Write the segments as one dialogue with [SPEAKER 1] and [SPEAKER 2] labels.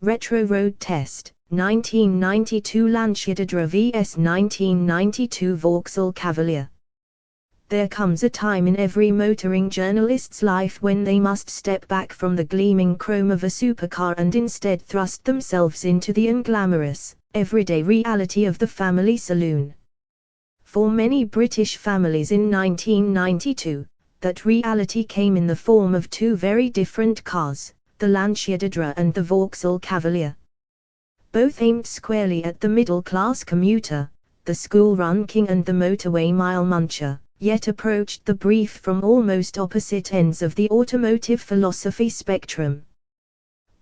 [SPEAKER 1] Retro Road Test, 1992 Lancia Dedra vs 1992 Vauxhall Cavalier. There comes a time in every motoring journalist's life when they must step back from the gleaming chrome of a supercar and instead thrust themselves into the unglamorous, everyday reality of the family saloon. For many British families in 1992, that reality came in the form of two very different cars, the Lancia Dedra and the Vauxhall Cavalier. Both aimed squarely at the middle-class commuter, the school-run king and the motorway mile muncher, yet approached the brief from almost opposite ends of the automotive philosophy spectrum.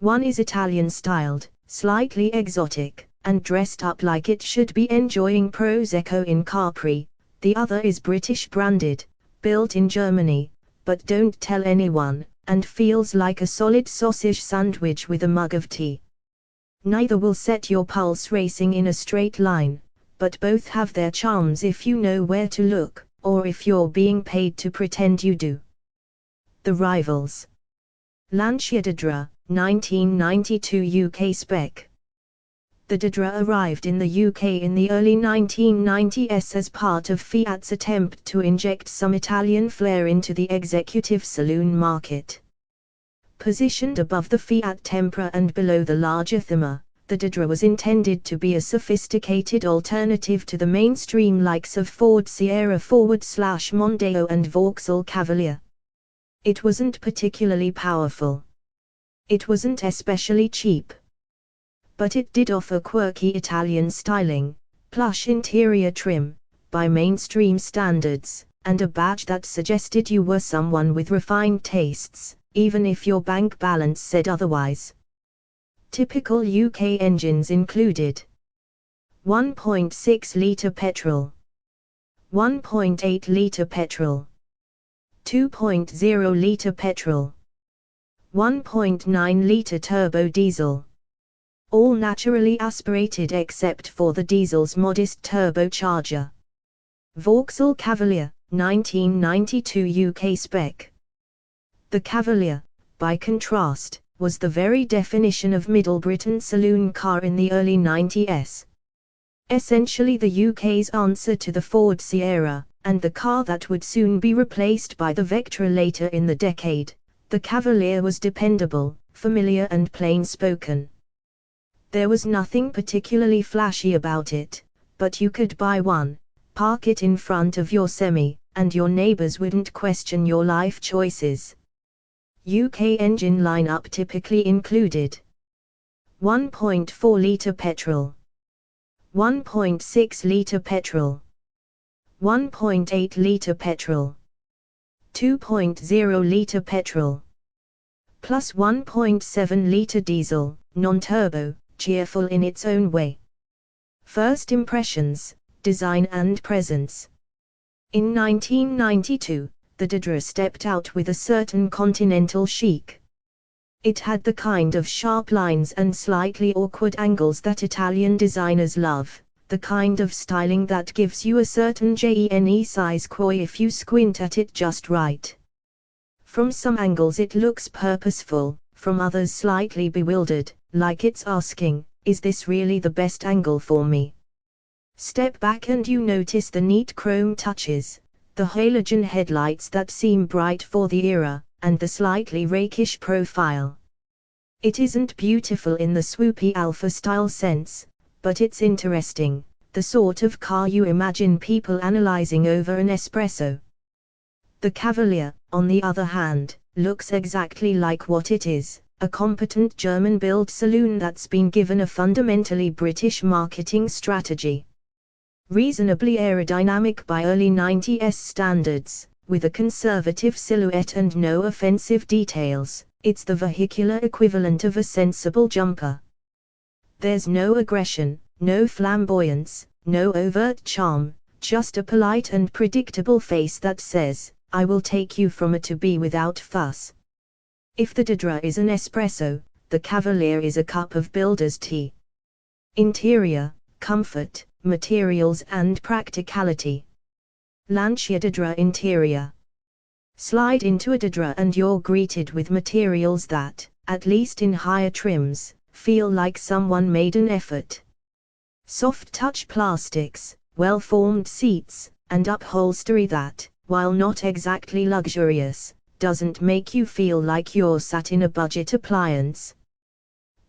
[SPEAKER 1] One is Italian-styled, slightly exotic, and dressed up like it should be enjoying Prosecco in Capri. The other is British-branded, built in Germany, but don't tell anyone, and feels like a solid sausage sandwich with a mug of tea. Neither will set your pulse racing in a straight line, but both have their charms if you know where to look, or if you're being paid to pretend you do. The rivals. Lancia Dedra, 1992 UK spec. The Dedra arrived in the UK in the early 1990s as part of Fiat's attempt to inject some Italian flair into the executive saloon market. Positioned above the Fiat Tempra and below the larger Thema, the Dedra was intended to be a sophisticated alternative to the mainstream likes of Ford Sierra /Mondeo and Vauxhall Cavalier. It wasn't particularly powerful. It wasn't especially cheap. But it did offer quirky Italian styling, plush interior trim, by mainstream standards, and a badge that suggested you were someone with refined tastes, even if your bank balance said otherwise. Typical UK engines included 1.6-litre petrol, 1.8-litre petrol, 2.0-litre petrol, 1.9-litre turbo diesel. All naturally aspirated except for the diesel's modest turbocharger. Vauxhall Cavalier, 1992 UK spec. The Cavalier, by contrast, was the very definition of Middle Britain saloon car in the early 90s. Essentially the UK's answer to the Ford Sierra, and the car that would soon be replaced by the Vectra later in the decade, the Cavalier was dependable, familiar and plain-spoken. There was nothing particularly flashy about it, but you could buy one, park it in front of your semi, and your neighbors wouldn't question your life choices. UK engine lineup typically included 1.4-litre petrol, 1.6-litre petrol, 1.8-litre petrol, 2.0-litre petrol, plus 1.7-litre diesel, non-turbo, cheerful in its own way. First impressions, design and presence. In 1992, the Dedra stepped out with a certain continental chic. It had the kind of sharp lines and slightly awkward angles that Italian designers love, the kind of styling that gives you a certain gene size koi if you squint at it just right. From some angles it looks purposeful, from others slightly bewildered, like it's asking, is this really the best angle for me? Step back and you notice the neat chrome touches, the halogen headlights that seem bright for the era, and the slightly rakish profile. It isn't beautiful in the swoopy alpha-style sense, but it's interesting, the sort of car you imagine people analyzing over an espresso. The Cavalier, on the other hand, looks exactly like what it is, a competent German-built saloon that's been given a fundamentally British marketing strategy. Reasonably aerodynamic by early 90s standards, with a conservative silhouette and no offensive details, it's the vehicular equivalent of a sensible jumper. There's no aggression, no flamboyance, no overt charm, just a polite and predictable face that says, I will take you from A to B without fuss. If the Dedra is an espresso, the Cavalier is a cup of builder's tea. Interior, comfort, materials and practicality. Lancia Dedra interior. Slide into a Dedra and you're greeted with materials that, at least in higher trims, feel like someone made an effort. Soft touch plastics, well-formed seats, and upholstery that, while not exactly luxurious, doesn't make you feel like you're sat in a budget appliance.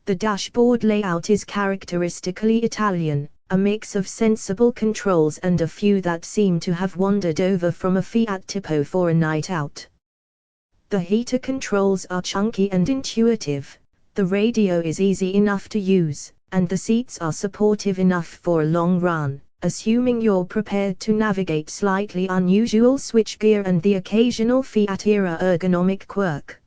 [SPEAKER 1] The dashboard layout is characteristically Italian, a mix of sensible controls and a few that seem to have wandered over from a Fiat Tipo for a night out. The heater controls are chunky and intuitive, the radio is easy enough to use, and the seats are supportive enough for a long run, assuming you're prepared to navigate slightly unusual switchgear and the occasional Fiat-era ergonomic quirk.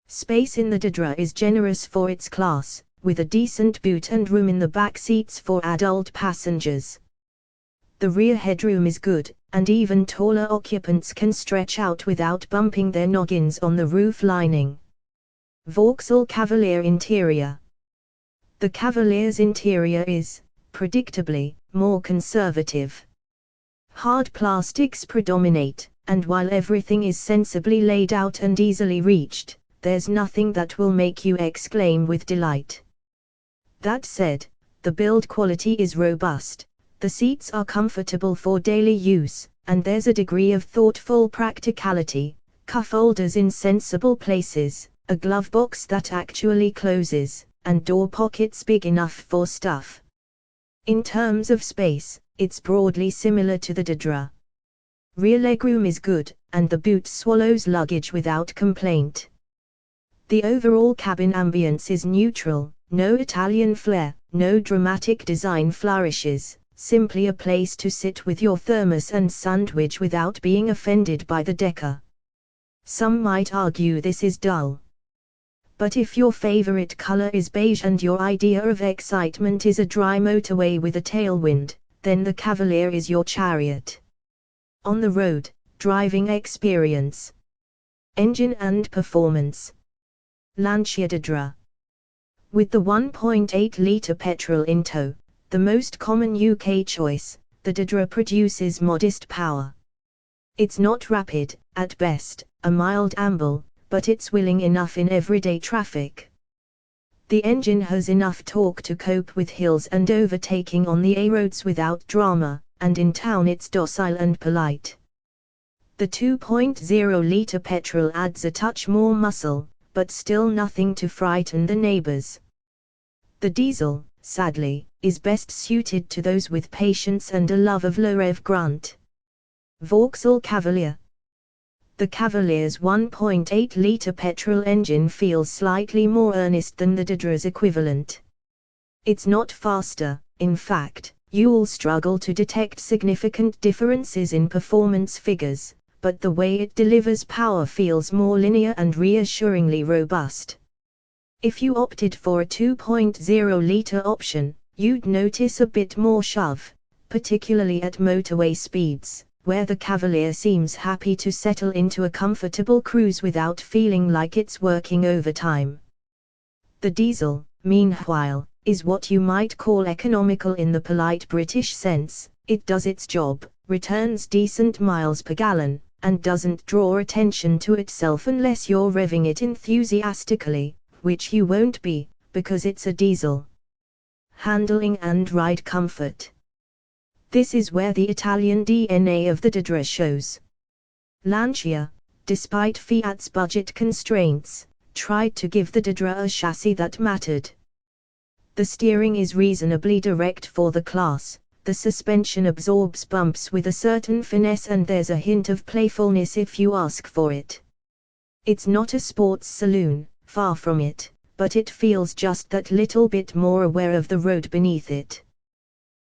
[SPEAKER 1] Space in the Dedra is generous for its class, with a decent boot and room in the back seats for adult passengers. The rear headroom is good, and even taller occupants can stretch out without bumping their noggins on the roof lining. VAUXHALL Cavalier interior. The Cavalier's interior is, predictably, more conservative. Hard plastics predominate, and while everything is sensibly laid out and easily reached, there's nothing that will make you exclaim with delight. That said, the build quality is robust, the seats are comfortable for daily use, and there's a degree of thoughtful practicality, cuff holders in sensible places, a glove box that actually closes, and door pockets big enough for stuff. In terms of space, it's broadly similar to the Dedra. Rear legroom is good, and the boot swallows luggage without complaint. The overall cabin ambience is neutral, no Italian flair, no dramatic design flourishes, simply a place to sit with your thermos and sandwich without being offended by the decor. Some might argue this is dull. But if your favorite color is beige and your idea of excitement is a dry motorway with a tailwind, then the Cavalier is your chariot. On the road, driving experience. Engine and performance. LANCIA DEDRA. With the 1.8-litre petrol in tow, the most common UK choice, the Dedra produces modest power. It's not rapid, at best, a mild amble, but it's willing enough in everyday traffic. The engine has enough torque to cope with hills and overtaking on the A-roads without drama, and in town it's docile and polite. The 2.0-litre petrol adds a touch more muscle, but still nothing to frighten the neighbors. The diesel, sadly, is best suited to those with patience and a love of low-rev grunt. VAUXHALL Cavalier. The Cavalier's 1.8-litre petrol engine feels slightly more earnest than the Dedra's equivalent. It's not faster, in fact, you'll struggle to detect significant differences in performance figures, but the way it delivers power feels more linear and reassuringly robust. If you opted for a 2.0-litre option, you'd notice a bit more shove, particularly at motorway speeds, where the Cavalier seems happy to settle into a comfortable cruise without feeling like it's working overtime. The diesel, meanwhile, is what you might call economical in the polite British sense. It does its job, returns decent miles per gallon, and doesn't draw attention to itself unless you're revving it enthusiastically, which you won't be, because it's a diesel. Handling and ride comfort. This is where the Italian DNA of the Dedra shows. Lancia, despite Fiat's budget constraints, tried to give the Dedra a chassis that mattered. The steering is reasonably direct for the class, the suspension absorbs bumps with a certain finesse and there's a hint of playfulness if you ask for it. It's not a sports saloon, far from it, but it feels just that little bit more aware of the road beneath it.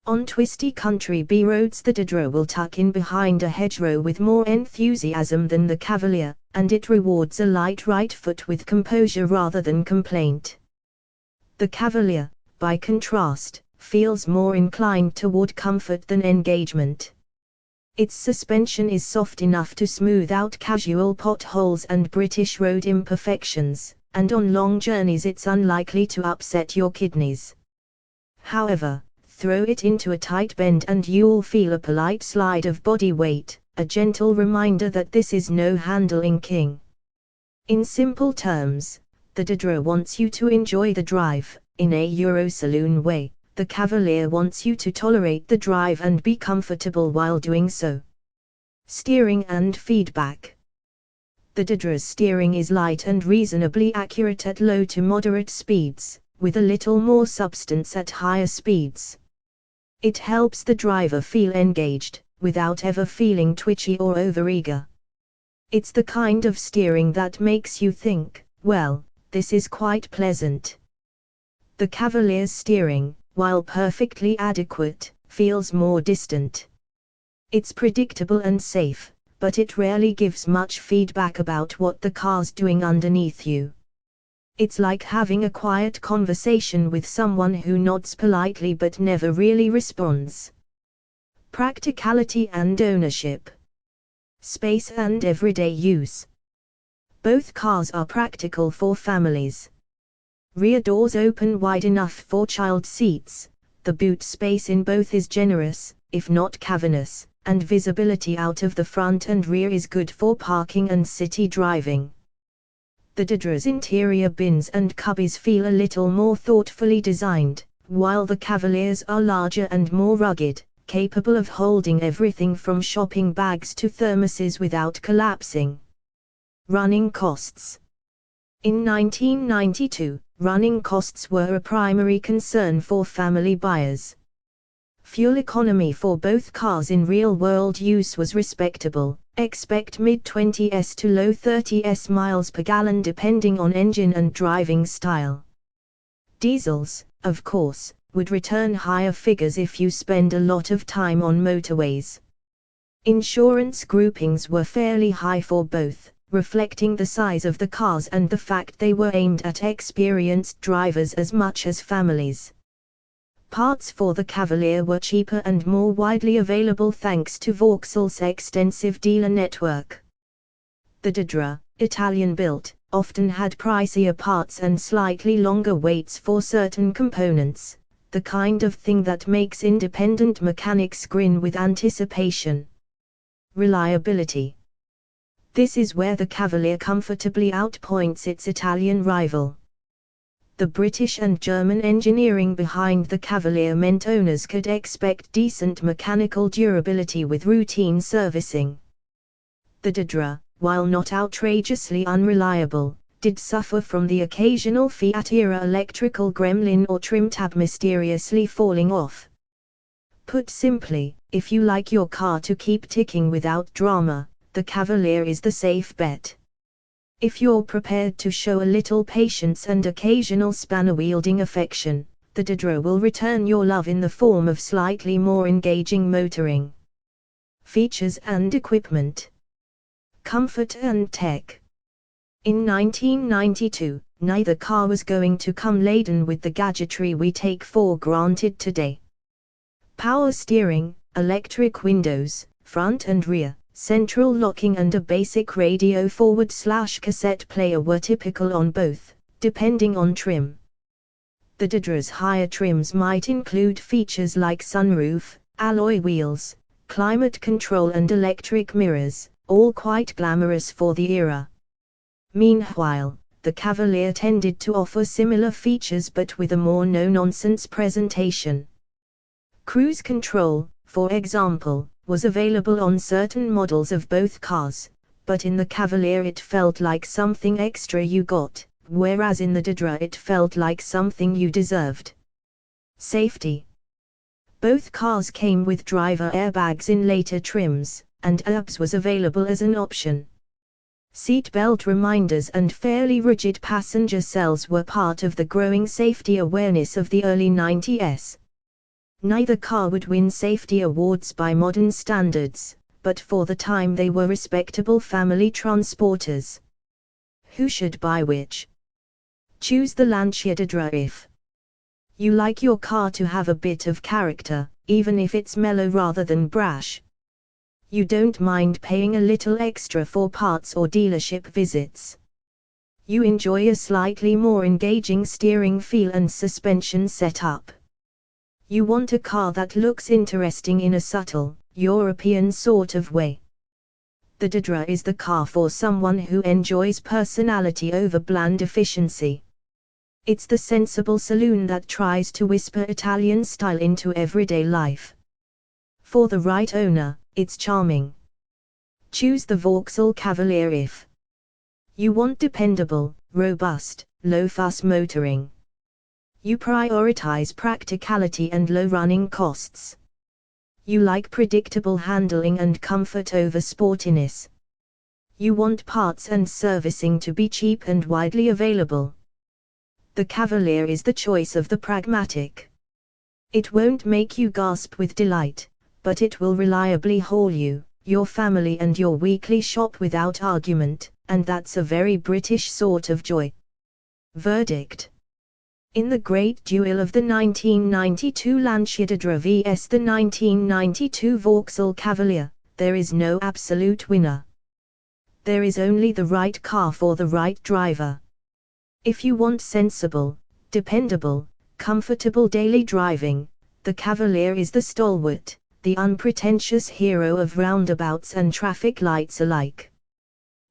[SPEAKER 1] On twisty country B-roads the Dedra will tuck in behind a hedgerow with more enthusiasm than the Cavalier, and it rewards a light right foot with composure rather than complaint. The Cavalier, by contrast, feels more inclined toward comfort than engagement. Its suspension is soft enough to smooth out casual potholes and British road imperfections, and on long journeys it's unlikely to upset your kidneys. However, throw it into a tight bend and you'll feel a polite slide of body weight, a gentle reminder that this is no handling king. In simple terms, the Dedra wants you to enjoy the drive, in a Euro saloon way, the Cavalier wants you to tolerate the drive and be comfortable while doing so. Steering and feedback. The Dedra's steering is light and reasonably accurate at low to moderate speeds, with a little more substance at higher speeds. It helps the driver feel engaged, without ever feeling twitchy or overeager. It's the kind of steering that makes you think, well, this is quite pleasant. The Cavalier's steering, while perfectly adequate, feels more distant. It's predictable and safe, but it rarely gives much feedback about what the car's doing underneath you. It's like having a quiet conversation with someone who nods politely but never really responds. Practicality and ownership. Space and everyday use. Both cars are practical for families. Rear doors open wide enough for child seats, the boot space in both is generous, if not cavernous, and visibility out of the front and rear is good for parking and city driving. The Dedra's interior bins and cubbies feel a little more thoughtfully designed, while the Cavaliers are larger and more rugged, capable of holding everything from shopping bags to thermoses without collapsing. Running costs. In 1992, running costs were a primary concern for family buyers. Fuel economy for both cars in real-world use was respectable, expect mid-20s to low 30s miles per gallon depending on engine and driving style. Diesels, of course, would return higher figures if you spend a lot of time on motorways. Insurance groupings were fairly high for both, reflecting the size of the cars and the fact they were aimed at experienced drivers as much as families. Parts for the Cavalier were cheaper and more widely available thanks to VAUXHAL's extensive dealer network. The Dedra, Italian-built, often had pricier parts and slightly longer waits for certain components, the kind of thing that makes independent mechanics grin with anticipation. Reliability. This is where the Cavalier comfortably outpoints its Italian rival. The British and German engineering behind the Cavalier meant owners could expect decent mechanical durability with routine servicing. The Dedra, while not outrageously unreliable, did suffer from the occasional Fiat-era electrical gremlin or trim tab mysteriously falling off. Put simply, if you like your car to keep ticking without drama, the Cavalier is the safe bet. If you're prepared to show a little patience and occasional spanner-wielding affection, the Dedra will return your love in the form of slightly more engaging motoring. Features and equipment. Comfort and tech. In 1992, neither car was going to come laden with the gadgetry we take for granted today. Power steering, electric windows, front and rear, central locking and a basic radio forward/cassette player were typical on both, depending on trim. The Dedra's higher trims might include features like sunroof, alloy wheels, climate control and electric mirrors, all quite glamorous for the era. Meanwhile, the Cavalier tended to offer similar features but with a more no-nonsense presentation. Cruise control, for example, was available on certain models of both cars, but in the Cavalier it felt like something extra you got, whereas in the Dedra it felt like something you deserved. Safety. Both cars came with driver airbags in later trims, and ABS was available as an option. Seatbelt reminders and fairly rigid passenger cells were part of the growing safety awareness of the early 90s. Neither car would win safety awards by modern standards, but for the time they were respectable family transporters. Who should buy which? Choose the Lancia Dedra if you like your car to have a bit of character, even if it's mellow rather than brash. You don't mind paying a little extra for parts or dealership visits. You enjoy a slightly more engaging steering feel and suspension setup. You want a car that looks interesting in a subtle, European sort of way. The Dedra is the car for someone who enjoys personality over bland efficiency. It's the sensible saloon that tries to whisper Italian style into everyday life. For the right owner, it's charming. Choose the VAUXHALL Cavalier if you want dependable, robust, low-fuss motoring. You prioritize practicality and low running costs. You like predictable handling and comfort over sportiness. You want parts and servicing to be cheap and widely available. The Cavalier is the choice of the pragmatic. It won't make you gasp with delight, but it will reliably haul you, your family and your weekly shop without argument, and that's a very British sort of joy. Verdict. In the great duel of the 1992 LANCIA DEDRA vs the 1992 VAUXHALL Cavalier, there is no absolute winner. There is only the right car for the right driver. If you want sensible, dependable, comfortable daily driving, the Cavalier is the stalwart, the unpretentious hero of roundabouts and traffic lights alike.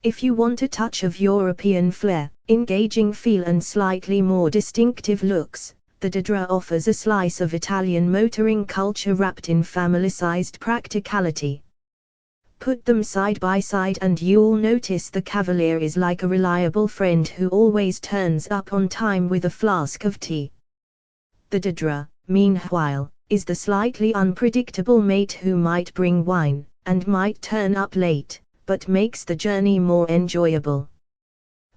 [SPEAKER 1] If you want a touch of European flair, engaging feel and slightly more distinctive looks, the Dedra offers a slice of Italian motoring culture wrapped in family-sized practicality. Put them side by side and you'll notice the Cavalier is like a reliable friend who always turns up on time with a flask of tea. The Dedra, meanwhile, is the slightly unpredictable mate who might bring wine, and might turn up late, but makes the journey more enjoyable.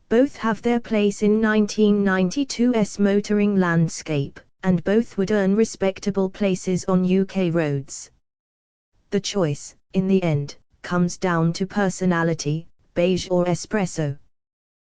[SPEAKER 1] Both have their place in 1992's motoring landscape, and both would earn respectable places on UK roads. The choice, in the end, comes down to personality, beige or espresso.